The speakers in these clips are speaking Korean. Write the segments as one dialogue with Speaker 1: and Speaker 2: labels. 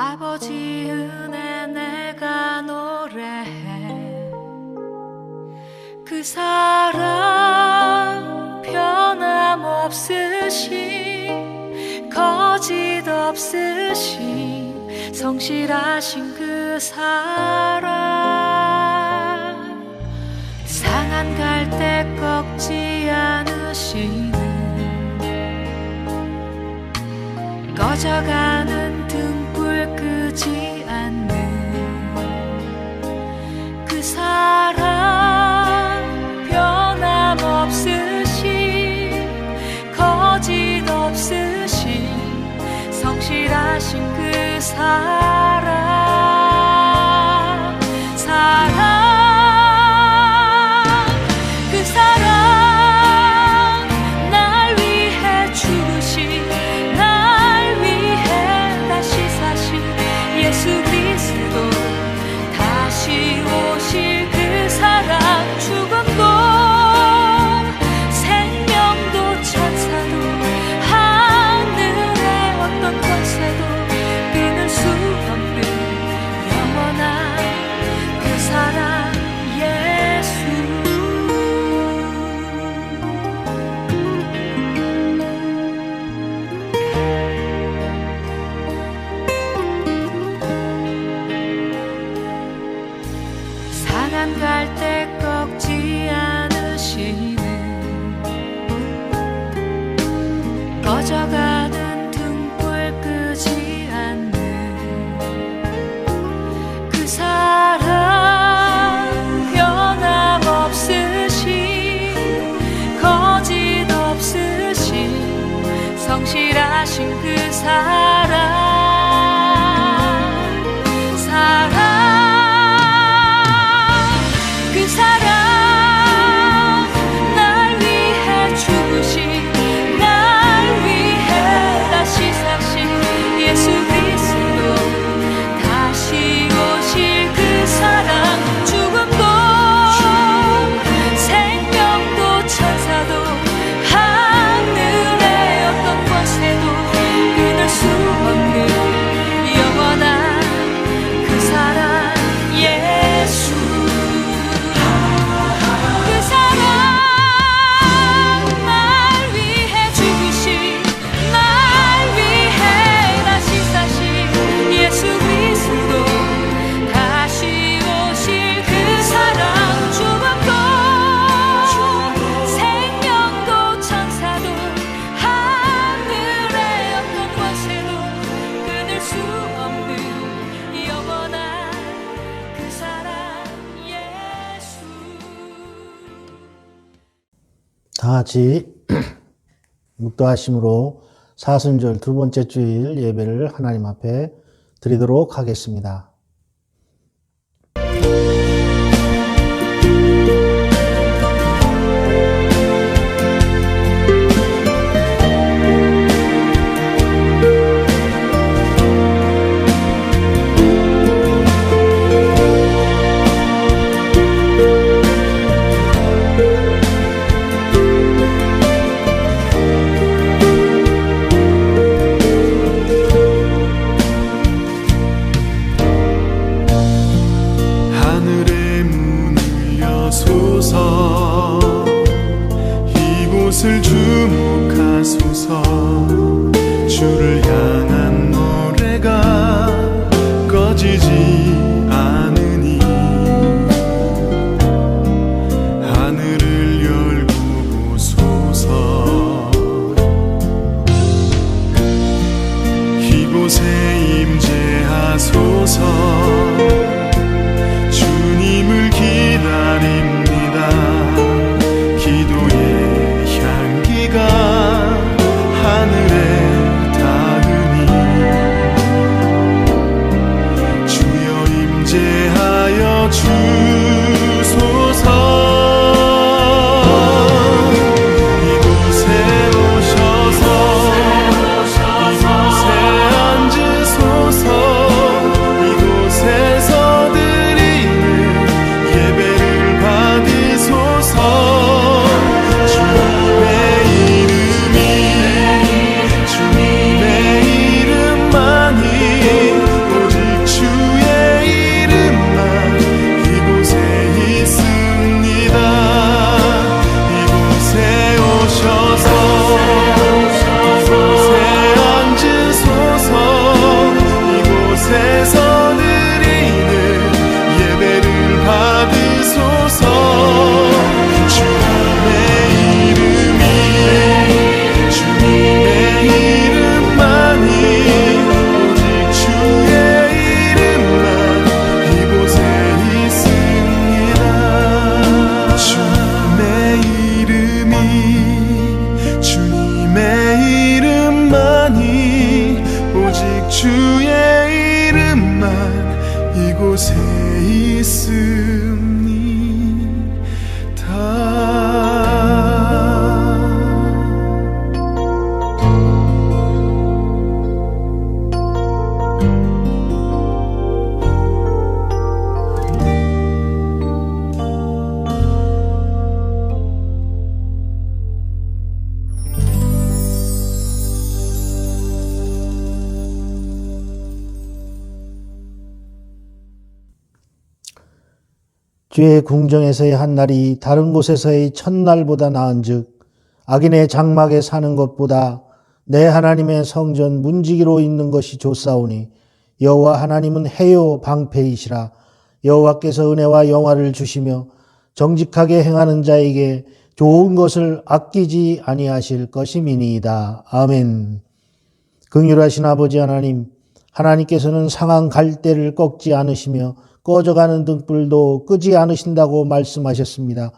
Speaker 1: 아버지 은혜 내가 노래해. 그 사랑 변함없으신 거짓 없으신 성실하신 그 사랑, 상한 갈대 꺾지 않으시는 꺼져가는 등불 끄지 않는 그 사랑, 변함없으신 거짓 없으신 성실하신 그 사랑, 그 사랑 날 위해 죽으신, 날 위해 다시 사신 예수 그리스도, 다시 오실 그 사랑, 죽음도 생명도 천사도 하늘의 어떤 권세도 끊을 수 없는 영원한 그 사랑 예수. 상한 갈대 꺾지 않으시는 꺼져가는 등불 끄지 않는 그 사랑, 변함없으신 거짓 없으신 성실하신 그 사랑, 그 사랑 날 위해 죽으신, 날 위해 다시 사신 예수 그리스도, 다시 오실 그 사랑, 죽음도 생명도 천사도 하늘의 어떤 권세도 끊을 수 없는 영원한 그 사랑 예수. 그 사랑 날 위해 죽으신, 날 위해 다시 사신 예수 그리스도, 다시 오실 그 사랑, 죽음도 생명도 천사도 하늘의 어떤 권세도 끊을 수 없는 영원한 그 사랑 예수.
Speaker 2: 다 같이 묵도하심으로 사순절 두 번째 주일 예배를 하나님 앞에 드리도록 하겠습니다.
Speaker 3: 하늘의 문을 여소서, 이곳을 주목하소서. 주를 향한 노래가 꺼지지 않으니 하늘을 열고 보소서. 이곳에 임재하소서. 주님을 기다립니다. 기도의 향기가 하늘에 닿으니 주여 임재하여 주소서. 이곳에 오셔서 이곳에 앉으소서. 이곳에 주의 이름만 이곳에 있습니다.
Speaker 2: 주의 궁정에서의 한 날이 다른 곳에서의 첫날보다 나은즉 악인의 장막에 사는 것보다 내 하나님의 성전 문지기로 있는 것이 좋사오니 여호와 하나님은 해요 방패이시라. 여호와께서 은혜와 영화를 주시며 정직하게 행하는 자에게 좋은 것을 아끼지 아니하실 것임이니이다. 아멘. 긍휼하신 아버지 하나님, 하나님께서는 상한 갈대를 꺾지 않으시며 꺼져가는 등불도 끄지 않으신다고 말씀하셨습니다.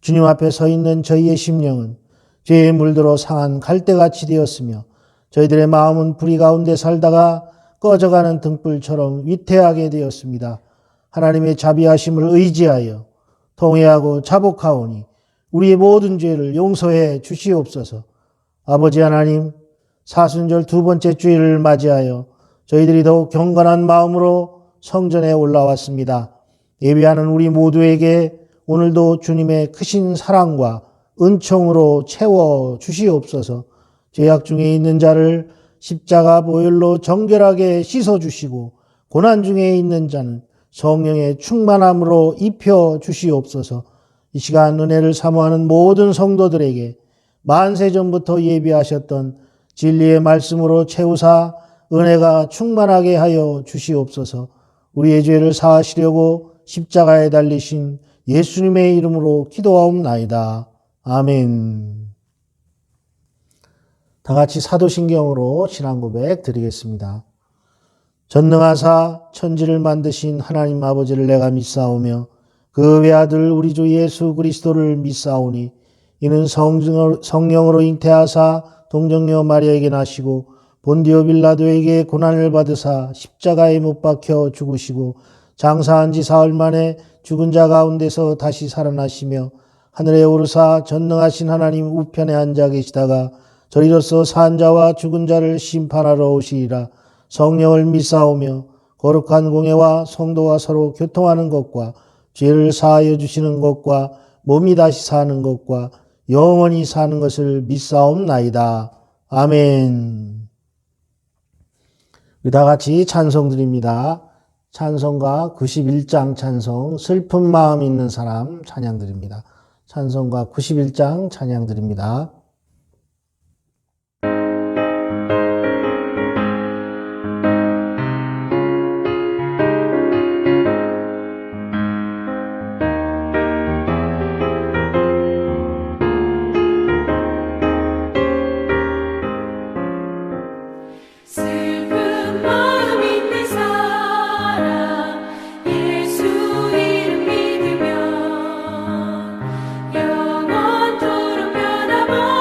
Speaker 2: 주님 앞에 서 있는 저희의 심령은 죄에 물들어 상한 갈대같이 되었으며 저희들의 마음은 불의 가운데 살다가 꺼져가는 등불처럼 위태하게 되었습니다. 하나님의 자비하심을 의지하여 통회하고 자복하오니 우리의 모든 죄를 용서해 주시옵소서. 아버지 하나님, 사순절 두 번째 주일을 맞이하여 저희들이 더욱 경건한 마음으로 성전에 올라왔습니다. 예배하는 우리 모두에게 오늘도 주님의 크신 사랑과 은총으로 채워 주시옵소서. 죄악 중에 있는 자를 십자가 보혈로 정결하게 씻어 주시고 고난 중에 있는 자는 성령의 충만함으로 입혀 주시옵소서. 이 시간 은혜를 사모하는 모든 성도들에게 만세전부터 예비하셨던 진리의 말씀으로 채우사 은혜가 충만하게 하여 주시옵소서. 우리의 죄를 사하시려고 십자가에 달리신 예수님의 이름으로 기도하옵나이다. 아멘. 다 같이 사도신경으로 신앙 고백 드리겠습니다. 전능하사 천지를 만드신 하나님 아버지를 내가 믿사오며 그 외아들 우리 주 예수 그리스도를 믿사오니 이는 성령으로 잉태하사 동정녀 마리아에게 나시고 본디오 빌라도에게 고난을 받으사 십자가에 못 박혀 죽으시고 장사한 지 사흘 만에 죽은 자 가운데서 다시 살아나시며 하늘에 오르사 전능하신 하나님 우편에 앉아 계시다가 저리로서 산 자와 죽은 자를 심판하러 오시리라. 성령을 믿사오며 거룩한 공예와 성도와 서로 교통하는 것과 죄를 사하여 주시는 것과 몸이 다시 사는 것과 영원히 사는 것을 믿사옵나이다. 아멘. 다 같이 찬송 드립니다. 찬송가 91장 찬송 슬픈 마음 있는 사람 찬양 드립니다. 찬송가 91장 찬양 드립니다.
Speaker 1: 슬픈 마음 있는 사람 예수 이름 믿으면 영원토록 변함없는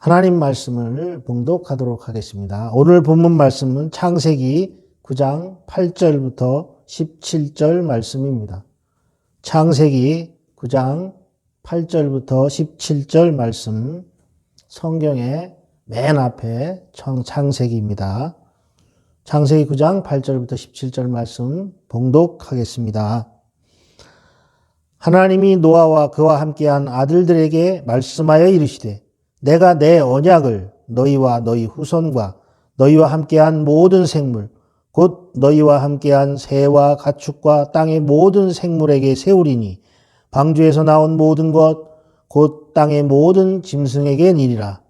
Speaker 2: 하나님 말씀을 봉독하도록 하겠습니다. 오늘 본문 말씀은 창세기 9장 8절부터 17절 말씀입니다. 창세기 9장 8절부터 17절 말씀, 성경의 맨 앞에 창세기입니다. 창세기 9장 8절부터 17절 말씀 봉독하겠습니다. 하나님이 노아와 그와 함께한 아들들에게 말씀하여 이르시되 내가 내 언약을 너희와 너희 후손과 너희와 함께한 모든 생물 곧 너희와 함께한 새와 가축과 땅의 모든 생물에게 세우리니 방주에서 나온 모든 것 곧 땅의 모든 짐승에게 니리라.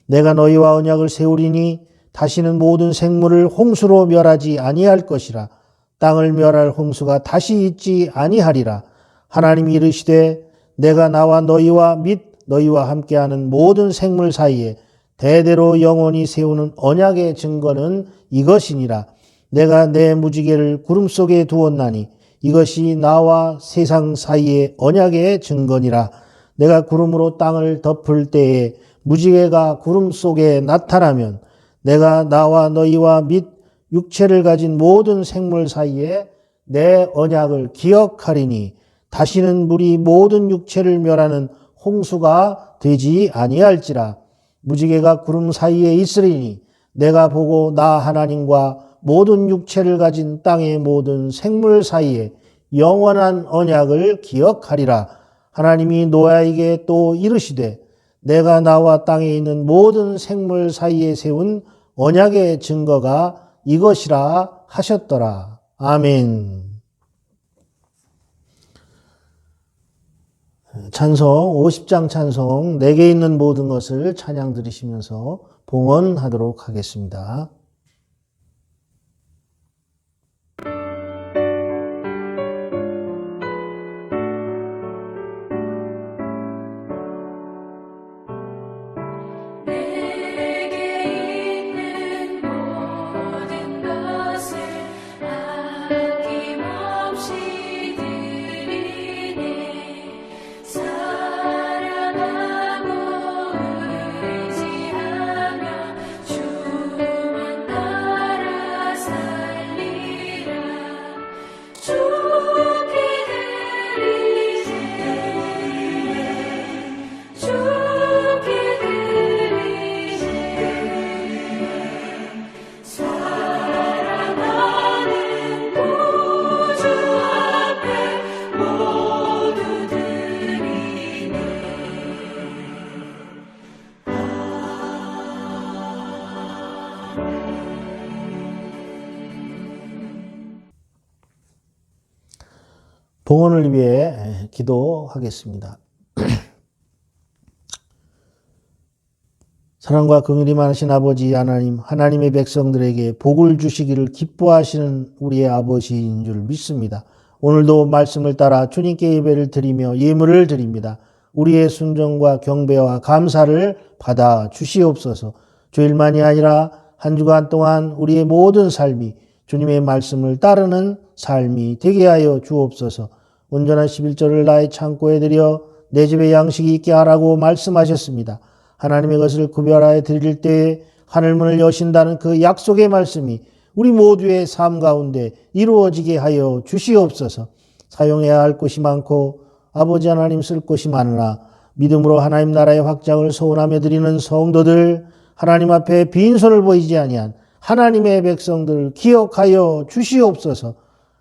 Speaker 2: 내가 너희와 언약을 세우리니 다시는 모든 생물을 홍수로 멸하지 아니할 것이라. 땅을 멸할 홍수가 다시 있지 아니하리라. 하나님이 이르시되 내가 나와 너희와 및 너희와 함께하는 모든 생물 사이에 대대로 영원히 세우는 언약의 증거는 이것이니라. 내가 내 무지개를 구름 속에 두었나니 이것이 나와 세상 사이의 언약의 증거니라. 내가 구름으로 땅을 덮을 때에 무지개가 구름 속에 나타나면 내가 나와 너희와 및 육체를 가진 모든 생물 사이에 내 언약을 기억하리니 다시는 물이 모든 육체를 멸하는 홍수가 되지 아니할지라. 무지개가 구름 사이에 있으리니 내가 보고 나 하나님과 모든 육체를 가진 땅의 모든 생물 사이에 영원한 언약을 기억하리라. 하나님이 노아에게 또 이르시되 내가 나와 땅에 있는 모든 생물 사이에 세운 언약의 증거가 이것이라 하셨더라. 아멘. 찬송 50장 찬송 내게 있는 모든 것을 찬양 드리시면서 봉헌하도록 하겠습니다.
Speaker 1: 내게 있는 모든 것을 아낌없이 드리네. 사랑하고 의지하며 주만 따라 살리라. 주께 드리세. 주께 드리세. 사랑하는 구주 앞에 모두 드리네.
Speaker 2: 봉헌을 위해 기도하겠습니다. 사랑과 긍휼이 많으신 아버지 하나님, 하나님의 백성들에게 복을 주시기를 기뻐하시는 우리의 아버지인 줄 믿습니다. 오늘도 말씀을 따라 주님께 예배를 드리며 예물을 드립니다. 우리의 순종과 경배와 감사를 받아 주시옵소서. 주일만이 아니라 한 주간 동안 우리의 모든 삶이 주님의 말씀을 따르는 삶이 되게 하여 주옵소서. 온전한 11조를 나의 창고에 들여 내 집에 양식이 있게 하라고 말씀하셨습니다. 하나님의 것을 구별하여 드릴 때에 하늘문을 여신다는 그 약속의 말씀이 우리 모두의 삶 가운데 이루어지게 하여 주시옵소서. 사용해야 할 것이 많고 아버지 하나님 쓸 것이 많으나 믿음으로 하나님 나라의 확장을 소원하며 드리는 성도들, 하나님 앞에 빈손을 보이지 아니한 하나님의 백성들을 기억하여 주시옵소서.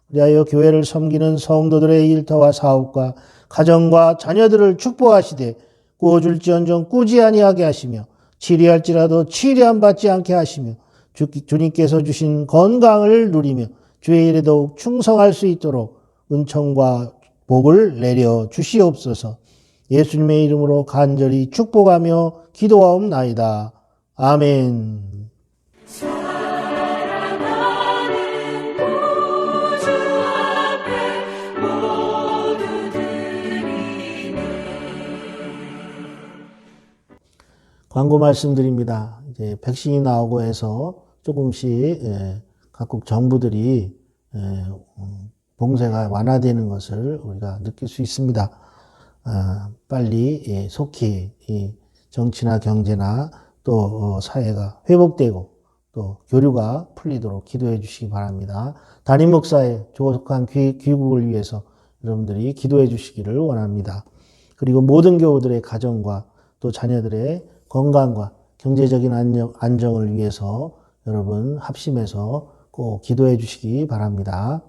Speaker 2: 그리하여 교회를 섬기는 성도들의 일터와 사업과 가정과 자녀들을 축복하시되 꾸어줄지언정 꾸지 아니하게 하시며 치리할지라도 치리함 받지 않게 하시며 주님께서 주신 건강을 누리며 주의 일에 더욱 충성할 수 있도록 은총과 복을 내려 주시옵소서. 예수님의 이름으로 간절히 축복하며 기도하옵나이다. 아멘.
Speaker 1: 사랑하는 구주 앞에 모두 드리네.
Speaker 2: 광고 말씀드립니다. 이제 백신이 나오고 해서 조금씩 각국 정부들이 봉쇄가 완화되는 것을 우리가 느낄 수 있습니다. 빨리 속히 정치나 경제나 또 사회가 회복되고 또 교류가 풀리도록 기도해 주시기 바랍니다. 담임 목사의 조속한 귀국을 위해서 여러분들이 기도해 주시기를 원합니다. 그리고 모든 교우들의 가정과 또 자녀들의 건강과 경제적인 안정을 위해서 여러분 합심해서 꼭 기도해 주시기 바랍니다.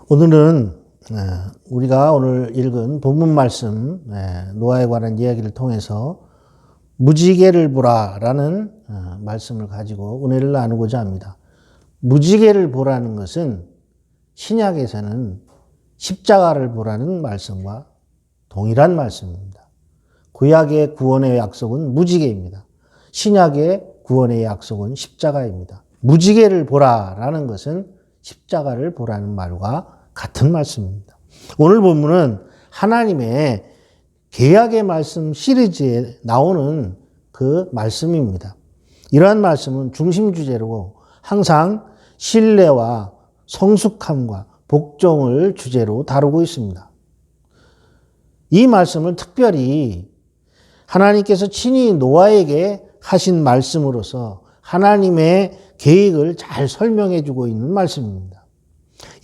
Speaker 2: 오늘은 우리가 오늘 읽은 본문 말씀 노아에 관한 이야기를 통해서 무지개를 보라라는 말씀을 가지고 은혜를 나누고자 합니다. 무지개를 보라는 것은 신약에서는 십자가를 보라는 말씀과 동일한 말씀입니다. 구약의 구원의 약속은 무지개입니다. 신약의 구원의 약속은 십자가입니다. 무지개를 보라라는 것은 십자가를 보라는 말과 같은 말씀입니다. 오늘 본문은 하나님의 계약의 말씀 시리즈에 나오는 그 말씀입니다. 이러한 말씀은 중심 주제로 항상 신뢰와 성숙함과 복종을 주제로 다루고 있습니다. 이 말씀을 특별히 하나님께서 친히 노아에게 하신 말씀으로서 하나님의 계획을 잘 설명해 주고 있는 말씀입니다.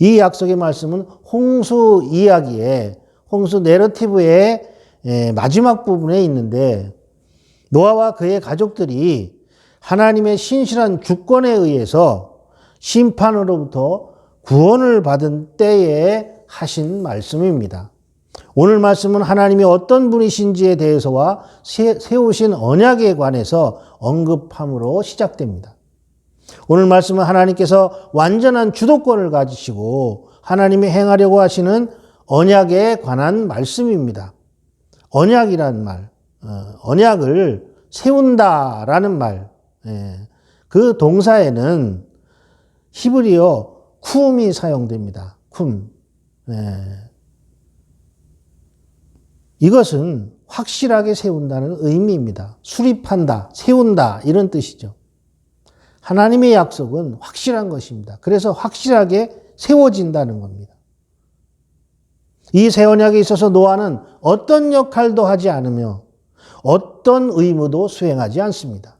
Speaker 2: 이 약속의 말씀은 홍수 이야기의 홍수 내러티브의 마지막 부분에 있는데 노아와 그의 가족들이 하나님의 신실한 주권에 의해서 심판으로부터 구원을 받은 때에 하신 말씀입니다. 오늘 말씀은 하나님이 어떤 분이신지에 대해서와 세우신 언약에 관해서 언급함으로 시작됩니다. 오늘 말씀은 하나님께서 완전한 주도권을 가지시고 하나님이 행하려고 하시는 언약에 관한 말씀입니다. 언약이란 말, 언약을 세운다라는 말, 그 동사에는 히브리어 쿰이 사용됩니다. 쿰. 이것은 확실하게 세운다는 의미입니다. 수립한다, 세운다 이런 뜻이죠. 하나님의 약속은 확실한 것입니다. 그래서 확실하게 세워진다는 겁니다. 이 새 언약에 있어서 노아는 어떤 역할도 하지 않으며 어떤 의무도 수행하지 않습니다.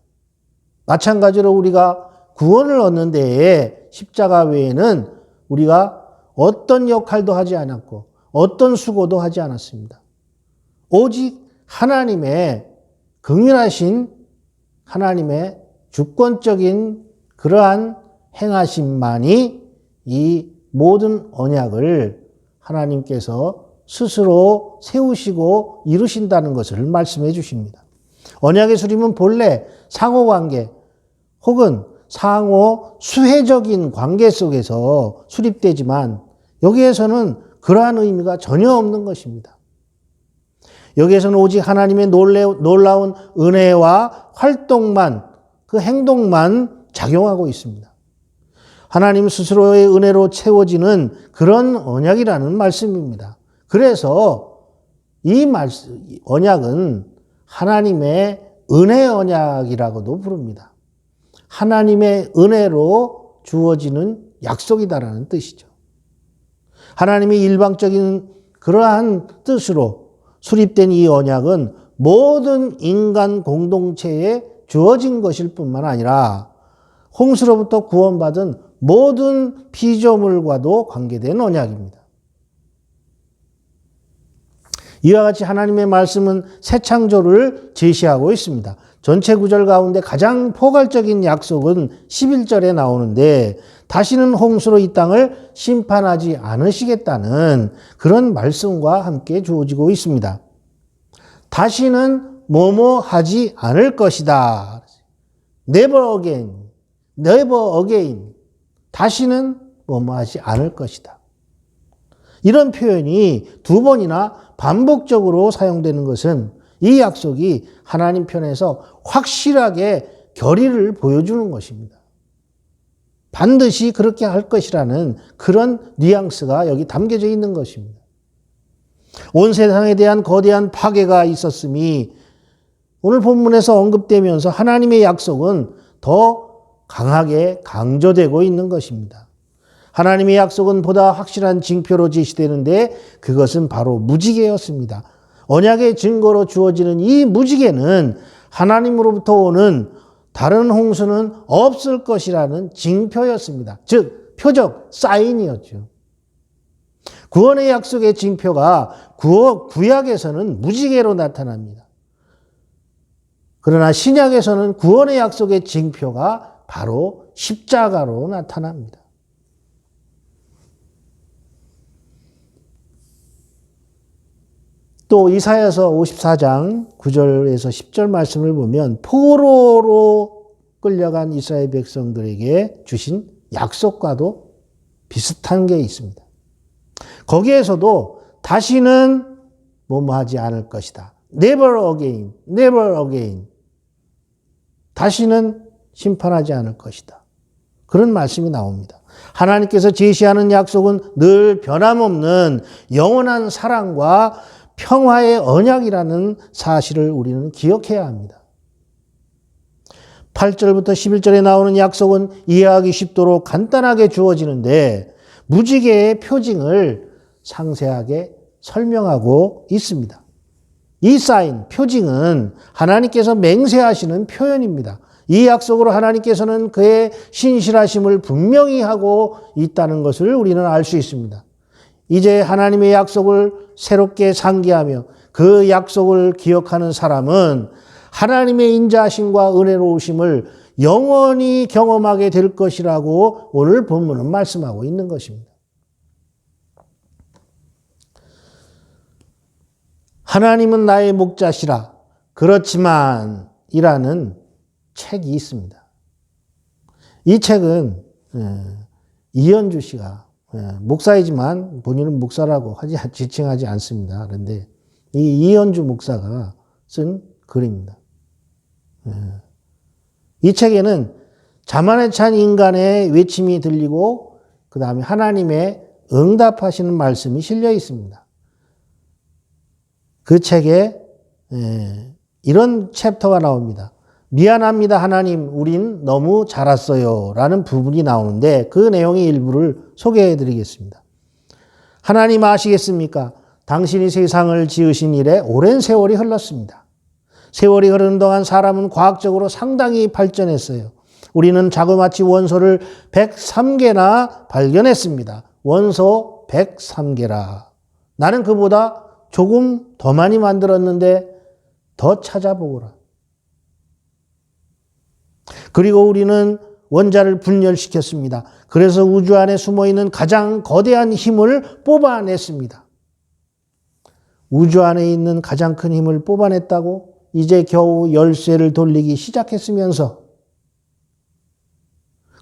Speaker 2: 마찬가지로 우리가 구원을 얻는 데에 십자가 외에는 우리가 어떤 역할도 하지 않았고 어떤 수고도 하지 않았습니다. 오직 하나님의 긍휼하신 하나님의 주권적인 그러한 행하심만이 이 모든 언약을 하나님께서 스스로 세우시고 이루신다는 것을 말씀해 주십니다. 언약의 수립은 본래 상호관계 혹은 상호 수혜적인 관계 속에서 수립되지만 여기에서는 그러한 의미가 전혀 없는 것입니다. 여기에서는 오직 하나님의 놀라운 은혜와 활동만, 그 행동만 작용하고 있습니다. 하나님 스스로의 은혜로 채워지는 그런 언약이라는 말씀입니다. 그래서 이 언약은 하나님의 은혜 언약이라고도 부릅니다. 하나님의 은혜로 주어지는 약속이다라는 뜻이죠. 하나님의 일방적인 그러한 뜻으로 수립된 이 언약은 모든 인간 공동체에 주어진 것일 뿐만 아니라 홍수로부터 구원받은 모든 피조물과도 관계된 언약입니다. 이와 같이 하나님의 말씀은 새 창조를 제시하고 있습니다. 전체 구절 가운데 가장 포괄적인 약속은 11절에 나오는데 다시는 홍수로 이 땅을 심판하지 않으시겠다는 그런 말씀과 함께 주어지고 있습니다. 다시는 뭐뭐 하지 않을 것이다. Never again. Never again. 다시는 뭐뭐 하지 않을 것이다. 이런 표현이 두 번이나 반복적으로 사용되는 것은 이 약속이 하나님 편에서 확실하게 결의를 보여주는 것입니다. 반드시 그렇게 할 것이라는 그런 뉘앙스가 여기 담겨져 있는 것입니다. 온 세상에 대한 거대한 파괴가 있었음이 오늘 본문에서 언급되면서 하나님의 약속은 더 강하게 강조되고 있는 것입니다. 하나님의 약속은 보다 확실한 징표로 제시되는데 그것은 바로 무지개였습니다. 언약의 증거로 주어지는 이 무지개는 하나님으로부터 오는 다른 홍수는 없을 것이라는 징표였습니다. 즉 표적, 사인이었죠. 구원의 약속의 징표가 구약에서는 무지개로 나타납니다. 그러나 신약에서는 구원의 약속의 징표가 바로 십자가로 나타납니다. 또 이사야서 54장 9절에서 10절 말씀을 보면 포로로 끌려간 이스라엘 백성들에게 주신 약속과도 비슷한 게 있습니다. 거기에서도 다시는 뭐뭐하지 않을 것이다. Never again, never again. 다시는 심판하지 않을 것이다. 그런 말씀이 나옵니다. 하나님께서 제시하는 약속은 늘 변함없는 영원한 사랑과 평화의 언약이라는 사실을 우리는 기억해야 합니다. 8절부터 11절에 나오는 약속은 이해하기 쉽도록 간단하게 주어지는데 무지개의 표징을 상세하게 설명하고 있습니다. 이 사인, 표징은 하나님께서 맹세하시는 표현입니다. 이 약속으로 하나님께서는 그의 신실하심을 분명히 하고 있다는 것을 우리는 알 수 있습니다. 이제 하나님의 약속을 새롭게 상기하며 그 약속을 기억하는 사람은 하나님의 인자하심과 은혜로우심을 영원히 경험하게 될 것이라고 오늘 본문은 말씀하고 있는 것입니다. 하나님은 나의 목자시라 그렇지만 이라는 책이 있습니다. 이 책은 이현주 씨가 목사이지만 본인은 목사라고 지칭하지 않습니다. 그런데 이 이현주 목사가 쓴 글입니다. 이 책에는 자만에 찬 인간의 외침이 들리고 그 다음에 하나님의 응답하시는 말씀이 실려 있습니다. 그 책에 이런 챕터가 나옵니다. 미안합니다 하나님 우린 너무 자랐어요 라는 부분이 나오는데 그 내용의 일부를 소개해 드리겠습니다. 하나님 아시겠습니까? 당신이 세상을 지으신 이래 오랜 세월이 흘렀습니다. 세월이 흐르는 동안 사람은 과학적으로 상당히 발전했어요. 우리는 자그마치 원소를 103개나 발견했습니다. 원소 103개라. 나는 그보다 조금 더 많이 만들었는데 더 찾아보거라. 그리고 우리는 원자를 분열시켰습니다. 그래서 우주 안에 숨어있는 가장 거대한 힘을 뽑아냈습니다. 우주 안에 있는 가장 큰 힘을 뽑아냈다고 이제 겨우 열쇠를 돌리기 시작했으면서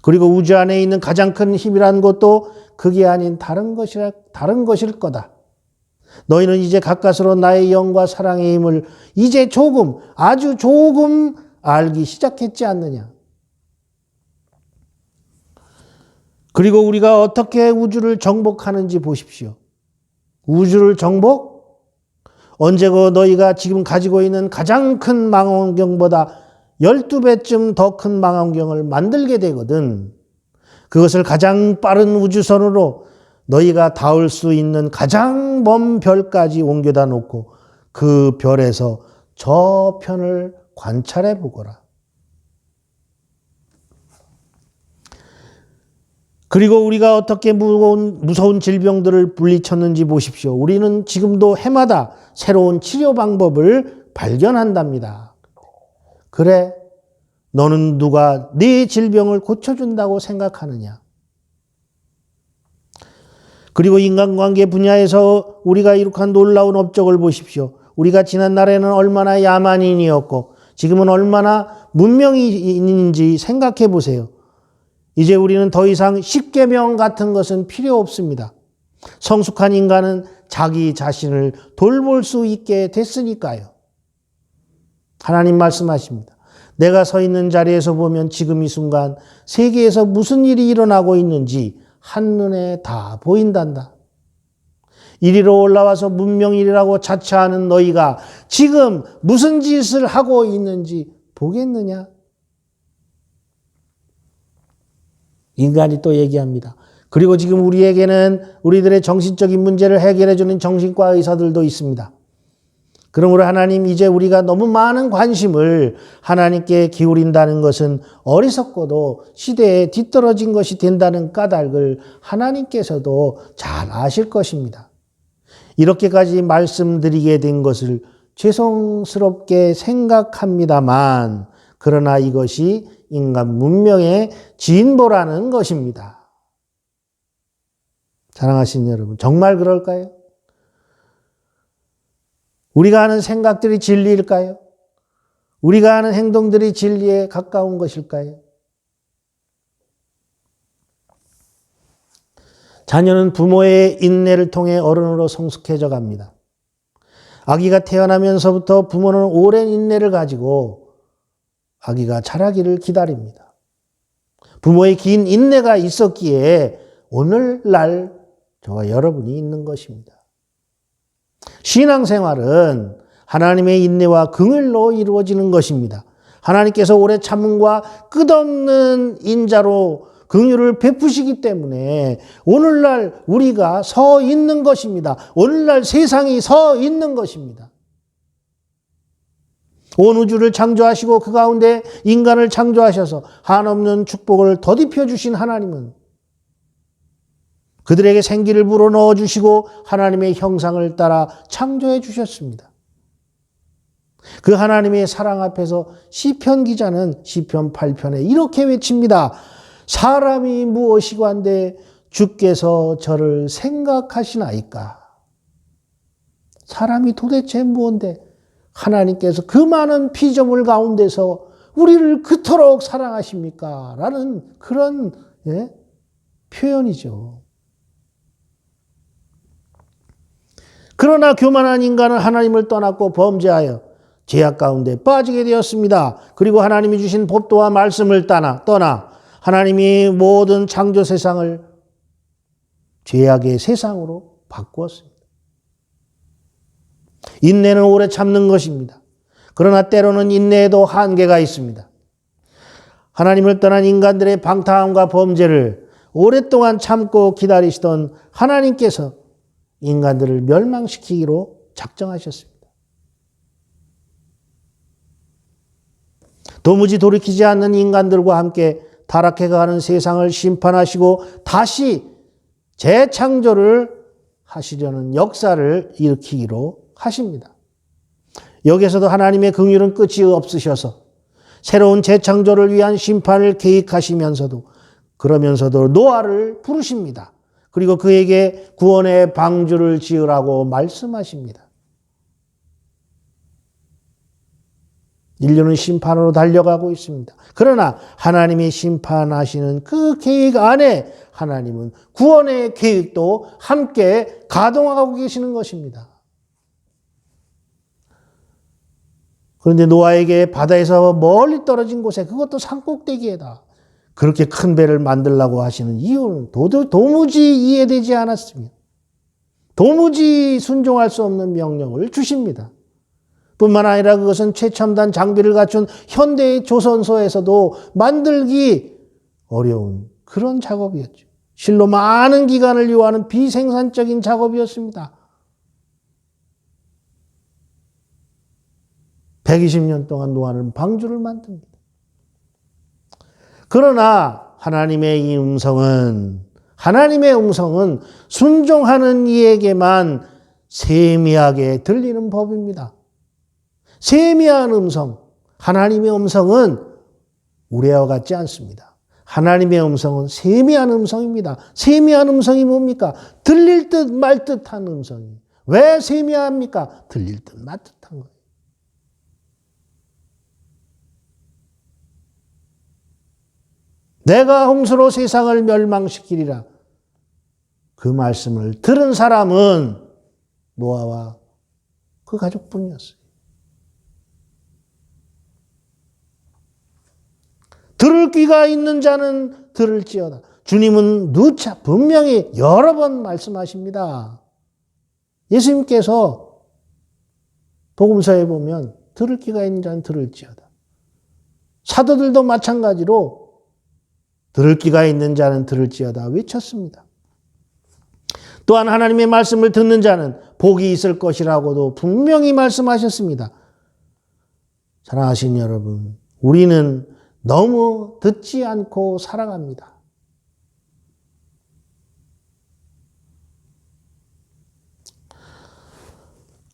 Speaker 2: 그리고 우주 안에 있는 가장 큰 힘이라는 것도 그게 아닌 다른 것일 거다. 너희는 이제 가까스로 나의 영과 사랑의 힘을 이제 조금 아주 조금 알기 시작했지 않느냐. 그리고 우리가 어떻게 우주를 정복하는지 보십시오. 우주를 정복? 언제고 너희가 지금 가지고 있는 가장 큰 망원경보다 12배쯤 더 큰 망원경을 만들게 되거든. 그것을 가장 빠른 우주선으로 너희가 닿을 수 있는 가장 먼 별까지 옮겨다 놓고 그 별에서 저편을 관찰해 보거라. 그리고 우리가 어떻게 무서운 질병들을 물리쳤는지 보십시오. 우리는 지금도 해마다 새로운 치료 방법을 발견한답니다. 그래, 너는 누가 네 질병을 고쳐준다고 생각하느냐? 그리고 인간관계 분야에서 우리가 이룩한 놀라운 업적을 보십시오. 우리가 지난 날에는 얼마나 야만인이었고 지금은 얼마나 문명인인지 생각해 보세요. 이제 우리는 더 이상 십계명 같은 것은 필요 없습니다. 성숙한 인간은 자기 자신을 돌볼 수 있게 됐으니까요. 하나님 말씀하십니다. 내가 서 있는 자리에서 보면 지금 이 순간 세계에서 무슨 일이 일어나고 있는지 한눈에 다 보인단다. 이리로 올라와서 문명인이라고 자처하는 너희가 지금 무슨 짓을 하고 있는지 보겠느냐? 인간이 또 얘기합니다. 그리고 지금 우리에게는 우리들의 정신적인 문제를 해결해주는 정신과 의사들도 있습니다. 그러므로 하나님, 이제 우리가 너무 많은 관심을 하나님께 기울인다는 것은 어리석고도 시대에 뒤떨어진 것이 된다는 까닭을 하나님께서도 잘 아실 것입니다. 이렇게까지 말씀드리게 된 것을 죄송스럽게 생각합니다만, 그러나 이것이 인간 문명의 진보라는 것입니다. 사랑하시는 여러분, 정말 그럴까요? 우리가 하는 생각들이 진리일까요? 우리가 하는 행동들이 진리에 가까운 것일까요? 자녀는 부모의 인내를 통해 어른으로 성숙해져 갑니다. 아기가 태어나면서부터 부모는 오랜 인내를 가지고 아기가 자라기를 기다립니다. 부모의 긴 인내가 있었기에 오늘날 저와 여러분이 있는 것입니다. 신앙생활은 하나님의 인내와 긍휼로 이루어지는 것입니다. 하나님께서 오래 참음과 끝없는 인자로 긍휼을 베푸시기 때문에 오늘날 우리가 서 있는 것입니다. 오늘날 세상이 서 있는 것입니다. 온 우주를 창조하시고 그 가운데 인간을 창조하셔서 한없는 축복을 덧입혀 주신 하나님은 그들에게 생기를 불어넣어 주시고 하나님의 형상을 따라 창조해 주셨습니다. 그 하나님의 사랑 앞에서 시편 기자는 시편 8편에 이렇게 외칩니다. 사람이 무엇이관데 주께서 저를 생각하시나이까. 사람이 도대체 무엇인데 하나님께서 그 많은 피조물 가운데서 우리를 그토록 사랑하십니까? 라는 그런 표현이죠. 그러나 교만한 인간은 하나님을 떠났고 범죄하여 죄악 가운데 빠지게 되었습니다. 그리고 하나님이 주신 법도와 말씀을 떠나 하나님이 모든 창조 세상을 죄악의 세상으로 바꾸었습니다. 인내는 오래 참는 것입니다. 그러나 때로는 인내에도 한계가 있습니다. 하나님을 떠난 인간들의 방탕함과 범죄를 오랫동안 참고 기다리시던 하나님께서 인간들을 멸망시키기로 작정하셨습니다. 도무지 돌이키지 않는 인간들과 함께 타락해가는 세상을 심판하시고 다시 재창조를 하시려는 역사를 일으키기로 하십니다. 여기에서도 하나님의 긍휼은 끝이 없으셔서 새로운 재창조를 위한 심판을 계획하시면서도 그러면서도 노아를 부르십니다. 그리고 그에게 구원의 방주를 지으라고 말씀하십니다. 인류는 심판으로 달려가고 있습니다. 그러나 하나님이 심판하시는 그 계획 안에 하나님은 구원의 계획도 함께 가동하고 계시는 것입니다. 그런데 노아에게 바다에서 멀리 떨어진 곳에, 그것도 산꼭대기에다 그렇게 큰 배를 만들라고 하시는 이유는 도무지 이해되지 않았습니다. 도무지 순종할 수 없는 명령을 주십니다. 뿐만 아니라 그것은 최첨단 장비를 갖춘 현대의 조선소에서도 만들기 어려운 그런 작업이었죠. 실로 많은 기간을 요하는 비생산적인 작업이었습니다. 120년 동안 노아는 방주를 만듭니다. 그러나 하나님의 음성은 순종하는 이에게만 세미하게 들리는 법입니다. 세미한 음성, 하나님의 음성은 우리와 같지 않습니다. 하나님의 음성은 세미한 음성입니다. 세미한 음성이 뭡니까? 들릴 듯 말 듯한 음성이에요. 왜 세미합니까? 들릴 듯 말 듯한 거예요. 내가 홍수로 세상을 멸망시키리라. 그 말씀을 들은 사람은 노아와 그 가족뿐이었어요. 들을 귀가 있는 자는 들을지어다. 주님은 누차 분명히 여러 번 말씀하십니다. 예수님께서 복음서에 보면 들을 귀가 있는 자는 들을지어다. 사도들도 마찬가지로 들을 귀가 있는 자는 들을지어다 외쳤습니다. 또한 하나님의 말씀을 듣는 자는 복이 있을 것이라고도 분명히 말씀하셨습니다. 사랑하신 여러분, 우리는 너무 듣지 않고 살아갑니다.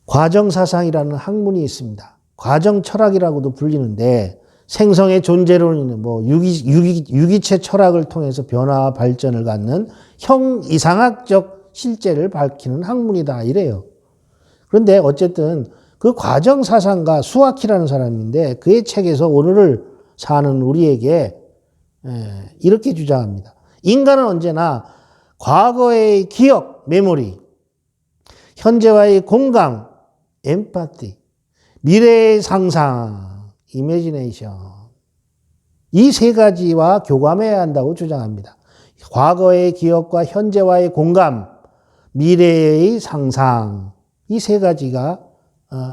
Speaker 2: 과정사상이라는 학문이 있습니다. 과정철학이라고도 불리는데 생성의 존재론이는 유기체 철학을 통해서 변화와 발전을 갖는 형이상학적 실제를 밝히는 학문이다 이래요. 그런데 어쨌든 그 과정사상가 수아키라는 사람인데 그의 책에서 오늘을 사는 우리에게 이렇게 주장합니다. 인간은 언제나 과거의 기억, 메모리, 현재와의 공감, 엠파티, 미래의 상상, 이미지네이션 이 세 가지와 교감해야 한다고 주장합니다. 과거의 기억과 현재와의 공감, 미래의 상상 이 세 가지가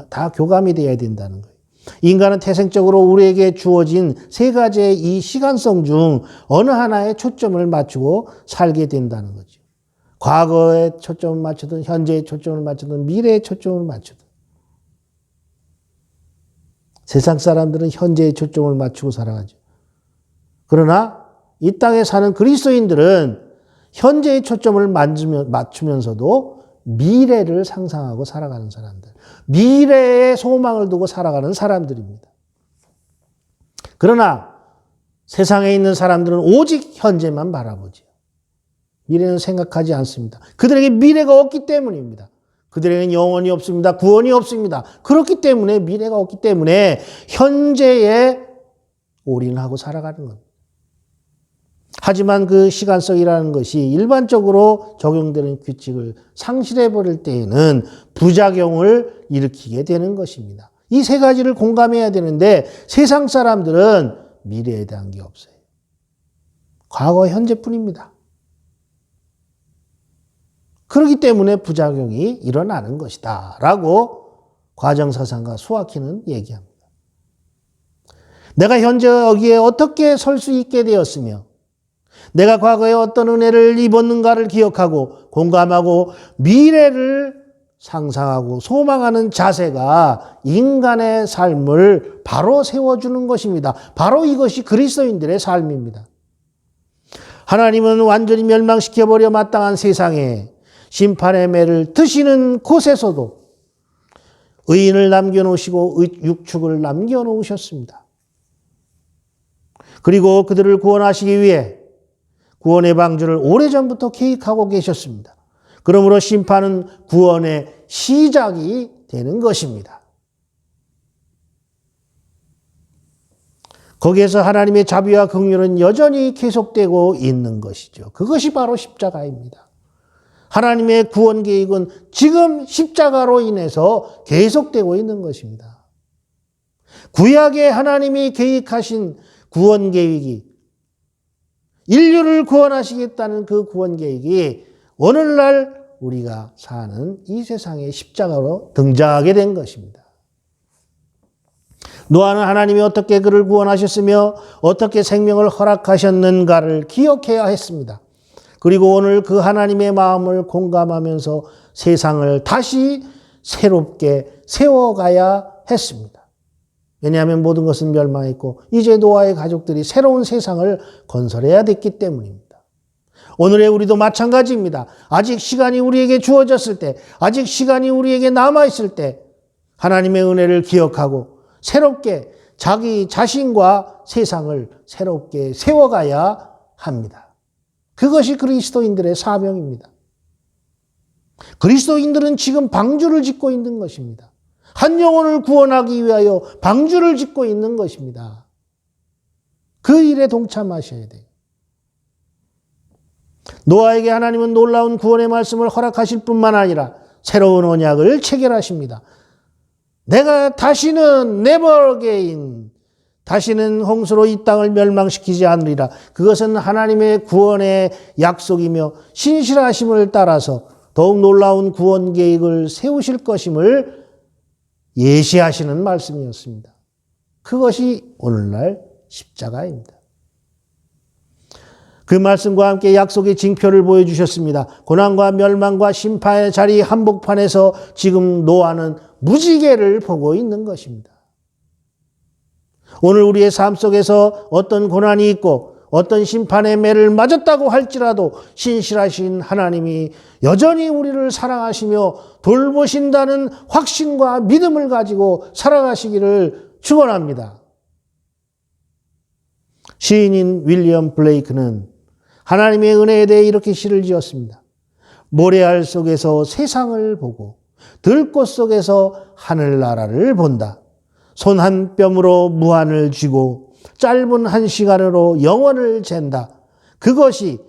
Speaker 2: 다 교감이 되어야 된다는 거예요. 인간은 태생적으로 우리에게 주어진 세 가지의 이 시간성 중 어느 하나에 초점을 맞추고 살게 된다는 거죠. 과거에 초점을 맞추든 현재에 초점을 맞추든 미래에 초점을 맞추든 세상 사람들은 현재에 초점을 맞추고 살아가죠. 그러나 이 땅에 사는 그리스도인들은 현재에 초점을 맞추면서도 미래를 상상하고 살아가는 사람들, 미래에 소망을 두고 살아가는 사람들입니다. 그러나 세상에 있는 사람들은 오직 현재만 바라보죠. 미래는 생각하지 않습니다. 그들에게 미래가 없기 때문입니다. 그들에게는 영혼이 없습니다. 구원이 없습니다. 그렇기 때문에 미래가 없기 때문에 현재에 올인하고 살아가는 겁니다. 하지만 그 시간성이라는 것이 일반적으로 적용되는 규칙을 상실해버릴 때에는 부작용을 일으키게 되는 것입니다. 이 세 가지를 공감해야 되는데 세상 사람들은 미래에 대한 게 없어요. 과거, 현재뿐입니다. 그렇기 때문에 부작용이 일어나는 것이다 라고 과정사상가 수아키는 얘기합니다. 내가 현재 여기에 어떻게 설 수 있게 되었으며 내가 과거에 어떤 은혜를 입었는가를 기억하고 공감하고 미래를 상상하고 소망하는 자세가 인간의 삶을 바로 세워주는 것입니다. 바로 이것이 그리스도인들의 삶입니다. 하나님은 완전히 멸망시켜버려 마땅한 세상에 심판의 매를 드시는 곳에서도 의인을 남겨놓으시고 육축을 남겨놓으셨습니다. 그리고 그들을 구원하시기 위해 구원의 방주를 오래전부터 계획하고 계셨습니다. 그러므로 심판은 구원의 시작이 되는 것입니다. 거기에서 하나님의 자비와 긍휼은 여전히 계속되고 있는 것이죠. 그것이 바로 십자가입니다. 하나님의 구원 계획은 지금 십자가로 인해서 계속되고 있는 것입니다. 구약에 하나님이 계획하신 구원 계획이 인류를 구원하시겠다는 그 구원 계획이 오늘날 우리가 사는 이 세상의 십자가로 등장하게 된 것입니다. 노아는 하나님이 어떻게 그를 구원하셨으며 어떻게 생명을 허락하셨는가를 기억해야 했습니다. 그리고 오늘 그 하나님의 마음을 공감하면서 세상을 다시 새롭게 세워가야 했습니다. 왜냐하면 모든 것은 멸망했고 이제 노아의 가족들이 새로운 세상을 건설해야 됐기 때문입니다. 오늘의 우리도 마찬가지입니다. 아직 시간이 우리에게 주어졌을 때, 아직 시간이 우리에게 남아있을 때 하나님의 은혜를 기억하고 새롭게 자기 자신과 세상을 새롭게 세워가야 합니다. 그것이 그리스도인들의 사명입니다. 그리스도인들은 지금 방주를 짓고 있는 것입니다. 한 영혼을 구원하기 위하여 방주를 짓고 있는 것입니다. 그 일에 동참하셔야 돼요. 노아에게 하나님은 놀라운 구원의 말씀을 허락하실 뿐만 아니라 새로운 언약을 체결하십니다. 내가 다시는 never again, 다시는 홍수로 이 땅을 멸망시키지 않으리라. 그것은 하나님의 구원의 약속이며 신실하심을 따라서 더욱 놀라운 구원 계획을 세우실 것임을 예시하시는 말씀이었습니다. 그것이 오늘날 십자가입니다. 그 말씀과 함께 약속의 징표를 보여주셨습니다. 고난과 멸망과 심판의 자리 한복판에서 지금 노아는 무지개를 보고 있는 것입니다. 오늘 우리의 삶 속에서 어떤 고난이 있고 어떤 심판의 매를 맞았다고 할지라도 신실하신 하나님이 여전히 우리를 사랑하시며 돌보신다는 확신과 믿음을 가지고 살아가시기를 축원합니다. 시인인 윌리엄 블레이크는 하나님의 은혜에 대해 이렇게 시를 지었습니다. 모래알 속에서 세상을 보고 들꽃 속에서 하늘나라를 본다. 손 한 뼘으로 무한을 쥐고 짧은 한 시간으로 영원을 잰다. 그것이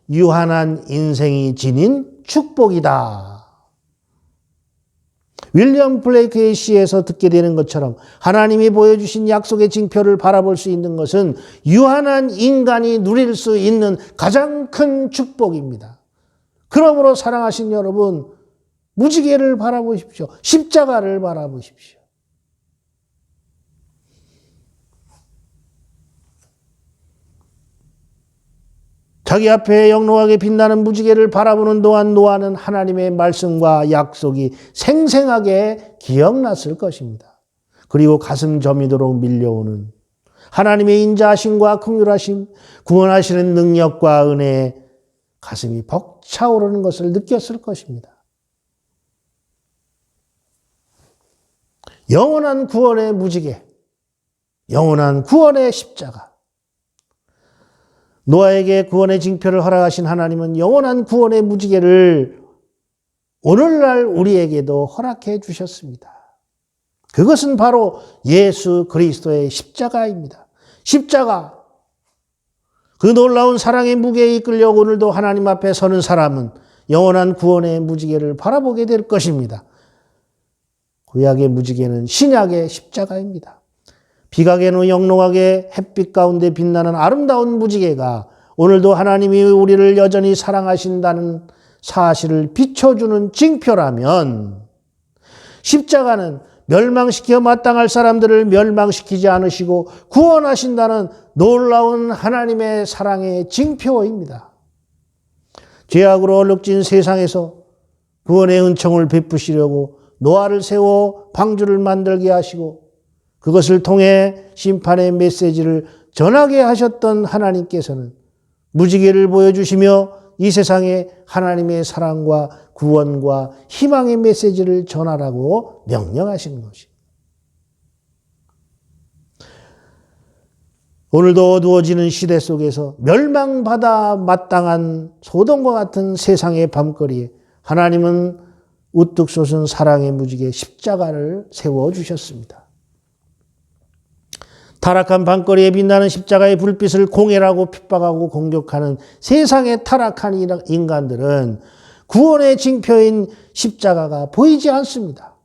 Speaker 2: 유한한 인생이 지닌 축복이다. 윌리엄 블레이크의 시에서 듣게 되는 것처럼 하나님이 보여주신 약속의 징표를 바라볼 수 있는 것은 유한한 인간이 누릴 수 있는 가장 큰 축복입니다. 그러므로 사랑하신 여러분, 무지개를 바라보십시오. 십자가를 바라보십시오. 자기 앞에 영롱하게 빛나는 무지개를 바라보는 동안 노아는 하나님의 말씀과 약속이 생생하게 기억났을 것입니다. 그리고 가슴 저미도록 밀려오는 하나님의 인자하심과 긍휼하심, 구원하시는 능력과 은혜에 가슴이 벅차오르는 것을 느꼈을 것입니다. 영원한 구원의 무지개, 영원한 구원의 십자가. 노아에게 구원의 징표를 허락하신 하나님은 영원한 구원의 무지개를 오늘날 우리에게도 허락해 주셨습니다. 그것은 바로 예수 그리스도의 십자가입니다. 십자가. 그 놀라운 사랑의 무게에 이끌려 오늘도 하나님 앞에 서는 사람은 영원한 구원의 무지개를 바라보게 될 것입니다. 구약의 무지개는 신약의 십자가입니다. 비각에는 영롱하게 햇빛 가운데 빛나는 아름다운 무지개가 오늘도 하나님이 우리를 여전히 사랑하신다는 사실을 비춰주는 징표라면 십자가는 멸망시켜 마땅할 사람들을 멸망시키지 않으시고 구원하신다는 놀라운 하나님의 사랑의 징표입니다. 죄악으로 얼룩진 세상에서 구원의 은총을 베푸시려고 노아를 세워 방주를 만들게 하시고 그것을 통해 심판의 메시지를 전하게 하셨던 하나님께서는 무지개를 보여주시며 이 세상에 하나님의 사랑과 구원과 희망의 메시지를 전하라고 명령하시는 것입니다. 오늘도 어두워지는 시대 속에서 멸망받아 마땅한 소돔과 같은 세상의 밤거리에 하나님은 우뚝 솟은 사랑의 무지개 십자가를 세워주셨습니다. 타락한 밤거리에 빛나는 십자가의 불빛을 공해라고 핍박하고 공격하는 세상의 타락한 인간들은 구원의 징표인 십자가가 보이지 않습니다.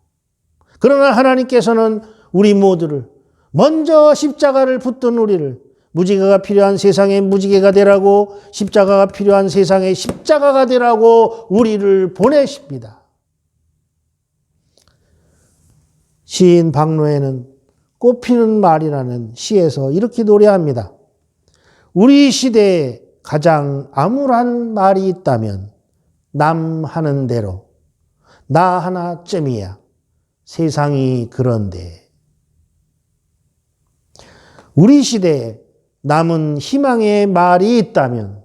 Speaker 2: 그러나 하나님께서는 우리 모두를 먼저 십자가를 붙든 우리를 무지개가 필요한 세상에 무지개가 되라고 십자가가 필요한 세상에 십자가가 되라고 우리를 보내십니다. 시인 박노해는 꽃피는 말이라는 시에서 이렇게 노래합니다. 우리 시대에 가장 암울한 말이 있다면 남 하는 대로 나 하나쯤이야. 세상이 그런데. 우리 시대에 남은 희망의 말이 있다면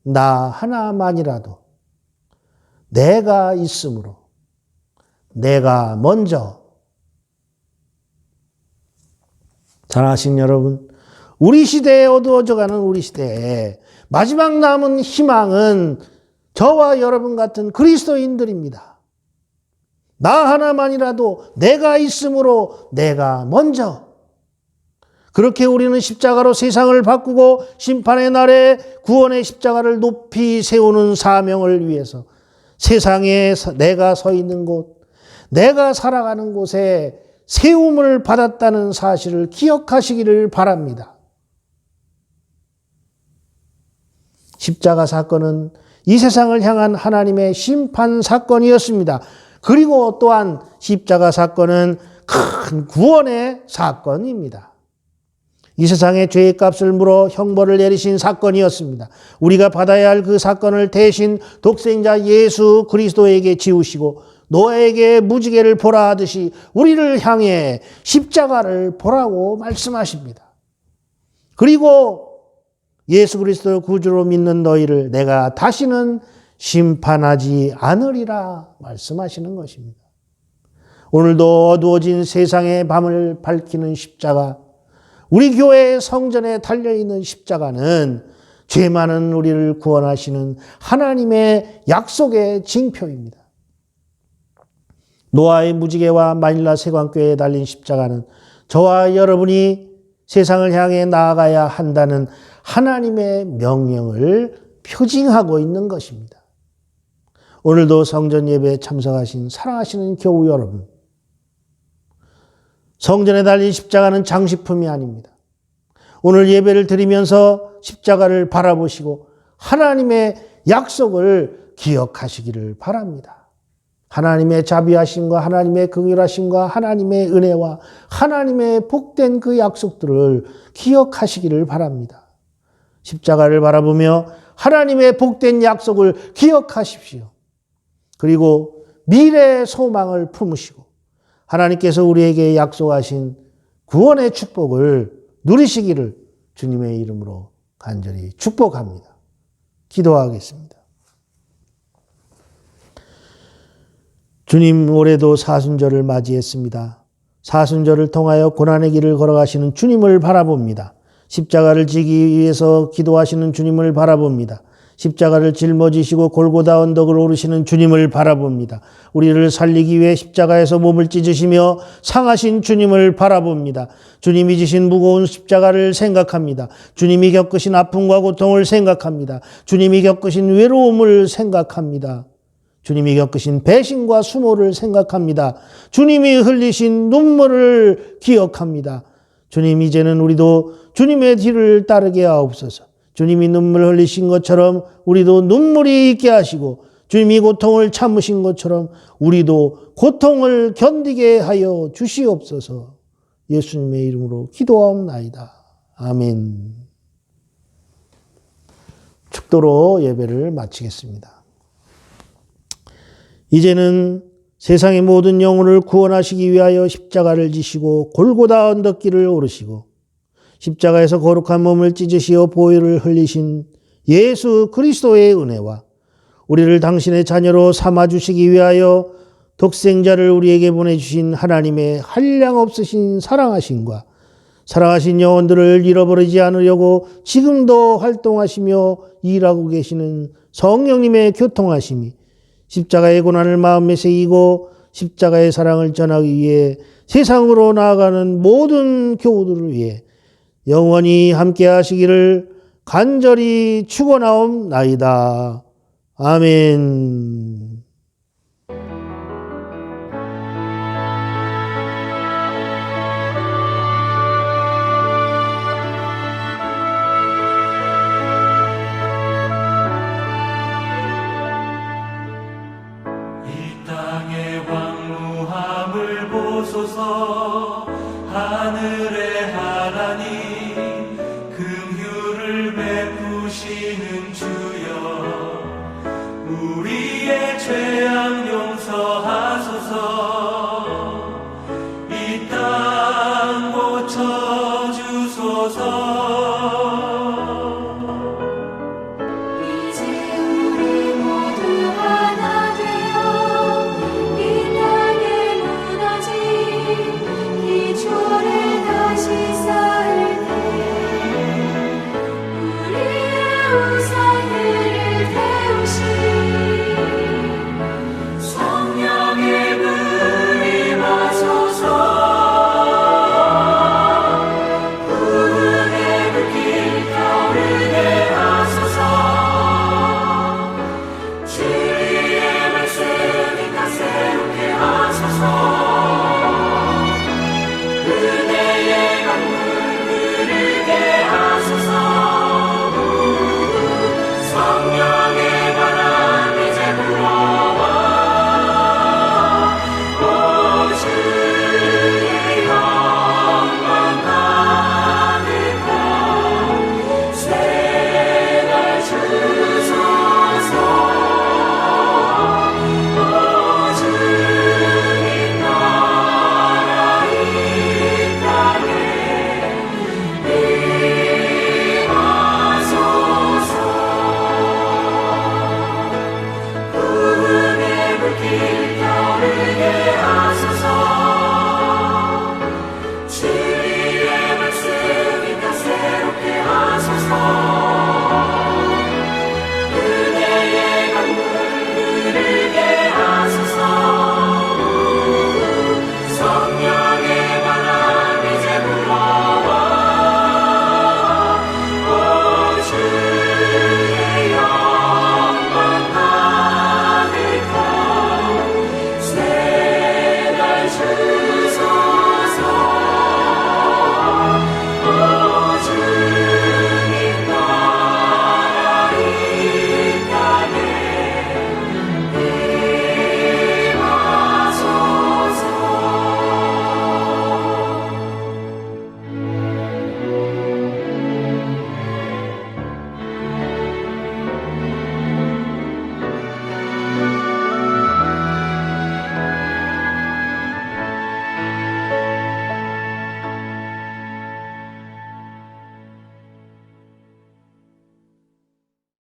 Speaker 2: 나 하나만이라도 내가 있으므로 내가 먼저. 사랑하신 여러분, 우리 시대에 어두워져가는 우리 시대에 마지막 남은 희망은 저와 여러분 같은 그리스도인들입니다. 나 하나만이라도 내가 있으므로 내가 먼저. 그렇게 우리는 십자가로 세상을 바꾸고 심판의 날에 구원의 십자가를 높이 세우는 사명을 위해서 세상에 내가 서 있는 곳, 내가 살아가는 곳에 세움을 받았다는 사실을 기억하시기를 바랍니다. 십자가 사건은 이 세상을 향한 하나님의 심판 사건이었습니다. 그리고 또한 십자가 사건은 큰 구원의 사건입니다. 이 세상의 죄의 값을 물어 형벌을 내리신 사건이었습니다. 우리가 받아야 할 그 사건을 대신 독생자 예수 그리스도에게 지우시고 노아에게 무지개를 보라 하듯이 우리를 향해 십자가를 보라고 말씀하십니다. 그리고 예수 그리스도 구주로 믿는 너희를 내가 다시는 심판하지 않으리라 말씀하시는 것입니다. 오늘도 어두워진 세상의 밤을 밝히는 십자가, 우리 교회의 성전에 달려있는 십자가는 죄 많은 우리를 구원하시는 하나님의 약속의 징표입니다. 노아의 무지개와 마닐라 세관교회에 달린 십자가는 저와 여러분이 세상을 향해 나아가야 한다는 하나님의 명령을 표징하고 있는 것입니다. 오늘도 성전 예배에 참석하신 사랑하시는 교우 여러분, 성전에 달린 십자가는 장식품이 아닙니다. 오늘 예배를 드리면서 십자가를 바라보시고 하나님의 약속을 기억하시기를 바랍니다. 하나님의 자비하심과 하나님의 긍휼하심과 하나님의 은혜와 하나님의 복된 그 약속들을 기억하시기를 바랍니다. 십자가를 바라보며 하나님의 복된 약속을 기억하십시오. 그리고 미래의 소망을 품으시고 하나님께서 우리에게 약속하신 구원의 축복을 누리시기를 주님의 이름으로 간절히 축복합니다. 기도하겠습니다. 주님, 올해도 사순절을 맞이했습니다. 사순절을 통하여 고난의 길을 걸어가시는 주님을 바라봅니다. 십자가를 지기 위해서 기도하시는 주님을 바라봅니다. 십자가를 짊어지시고 골고다 언덕을 오르시는 주님을 바라봅니다. 우리를 살리기 위해 십자가에서 몸을 찢으시며 상하신 주님을 바라봅니다. 주님이 지신 무거운 십자가를 생각합니다. 주님이 겪으신 아픔과 고통을 생각합니다. 주님이 겪으신 외로움을 생각합니다. 주님이 겪으신 배신과 수모를 생각합니다. 주님이 흘리신 눈물을 기억합니다. 주님, 이제는 우리도 주님의 뒤를 따르게 하옵소서. 주님이 눈물 흘리신 것처럼 우리도 눈물이 있게 하시고 주님이 고통을 참으신 것처럼 우리도 고통을 견디게 하여 주시옵소서. 예수님의 이름으로 기도하옵나이다. 아멘. 축도로 예배를 마치겠습니다. 이제는 세상의 모든 영혼을 구원하시기 위하여 십자가를 지시고 골고다 언덕길을 오르시고 십자가에서 거룩한 몸을 찢으시어 보혈을 흘리신 예수 그리스도의 은혜와 우리를 당신의 자녀로 삼아주시기 위하여 독생자를 우리에게 보내주신 하나님의 한량없으신 사랑하심과 사랑하신 영혼들을 잃어버리지 않으려고 지금도 활동하시며 일하고 계시는 성령님의 교통하심이 십자가의 고난을 마음에 새기고 십자가의 사랑을 전하기 위해 세상으로 나아가는 모든 교우들을 위해 영원히 함께 하시기를 간절히 축원하옵나이다. 아멘.
Speaker 1: 이 땅의 왕무함을 보소서. 하늘의 하나님 긍휼을 베푸시는 주여, 우리의 죄악 용서하소서. 이 땅 고쳐